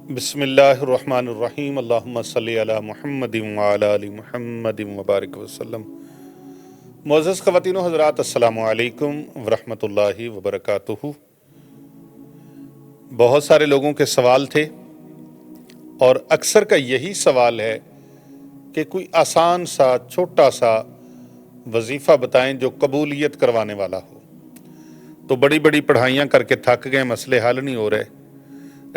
बिस्मिल्लाहिर्रहमानिर्रहीम अल्लाहुम्मा सल्ली अला मुहम्मद व अला आलि मुहम्मद व बारिक वसल्लम। मुअज़्ज़ज़ ख़वातीन व हज़रात, अस्सलामु अलैकुम व रहमतुल्लाहि व बरकातुहू। बहुत सारे लोगों के सवाल थे और अक्सर का यही सवाल है कि कोई आसान सा छोटा सा वजीफ़ा बताएं जो कबूलियत करवाने वाला हो। तो बड़ी बड़ी पढ़ाइयाँ करके थक गए, मसले हल नहीं हो रहे।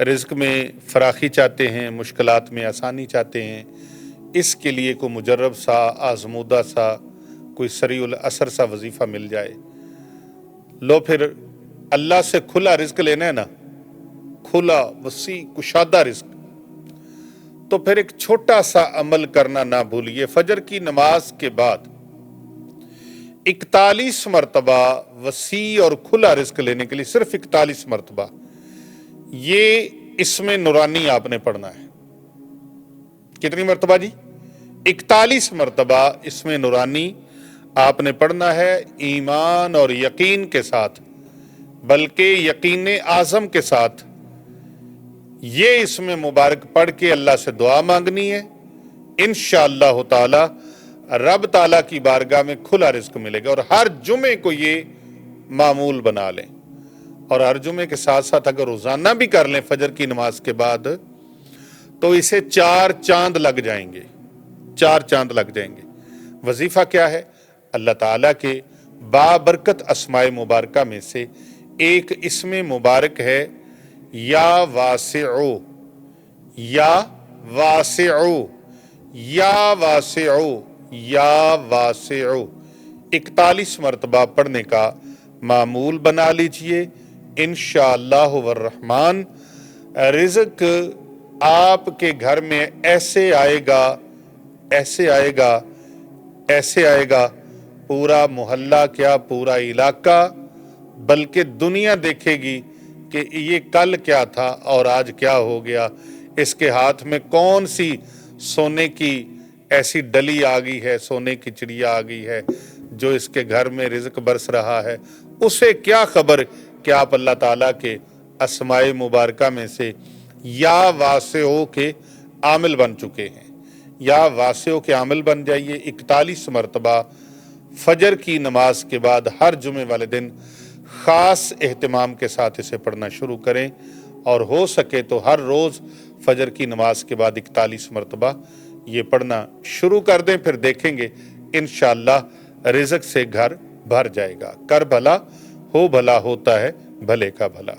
रिज़्क़ में फ़राखी चाहते हैं, मुश्किलात में आसानी चाहते हैं। इसके लिए कोई मुजर्रब सा, आज़मूदा सा, कोई सरीउल असर सा वजीफ़ा मिल जाए। लो फिर अल्लाह से खुला रिज़्क़ लेना है ना, खुला वसी कुशादा रिज़्क़। तो फिर एक छोटा सा अमल करना ना भूलिए। फजर की नमाज के बाद 41 मरतबा वसी और खुला रिज़्क़ लेने के लिए, सिर्फ 41 मरतबा ये इसमें नूरानी आपने पढ़ना है। कितनी मरतबा जी? 41 मरतबा इसमें नूरानी आपने पढ़ना है, ईमान और यकीन के साथ, बल्कि यकीन आज़म के साथ। ये इसमें मुबारक पढ़ के अल्लाह से दुआ मांगनी है। इंशाअल्लाह ताला रब ताला की बारगाह में खुला रिज़्क़ मिलेगा। और हर जुमे को ये मामूल बना लें, और हर जुमे के साथ साथ अगर रोजाना भी कर लें फजर की नमाज के बाद, तो इसे 4 चांद लग जाएंगे। 4 चांद लग जाएंगे। वजीफा क्या है? अल्लाह ताला के बाबरकत अस्माए मुबारका में से एक इसमें मुबारक है या वासिउ, या वासिउ, या वासिउ, या वासिउ। 41 मरतबा पढ़ने का मामूल बना लीजिए। इंशाअल्लाह वर्रहमान रिज़्क़ आपके घर में ऐसे आएगा, ऐसे आएगा, ऐसे आएगा, पूरा मोहल्ला क्या, पूरा इलाका, बल्कि दुनिया देखेगी कि ये कल क्या था और आज क्या हो गया। इसके हाथ में कौन सी सोने की ऐसी डली आ गई है, सोने की चिड़िया आ गई है जो इसके घर में रिज़्क़ बरस रहा है। उसे क्या खबर कि आप अल्लाह ताला के अस्माए मुबारका में से या वासिओ के आमिल बन चुके हैं। या वासिओ के आमिल बन जाइए। 41 मरतबा फजर की नमाज के बाद हर जुमे वाले दिन ख़ास एहतमाम के साथ इसे पढ़ना शुरू करें, और हो सके तो हर रोज़ फजर की नमाज के बाद 41 मरतबा ये पढ़ना शुरू कर दें। फिर देखेंगे इंशाअल्लाह रिज़्क़ से घर भर जाएगा। कर भला हो, भला होता है भले का भला।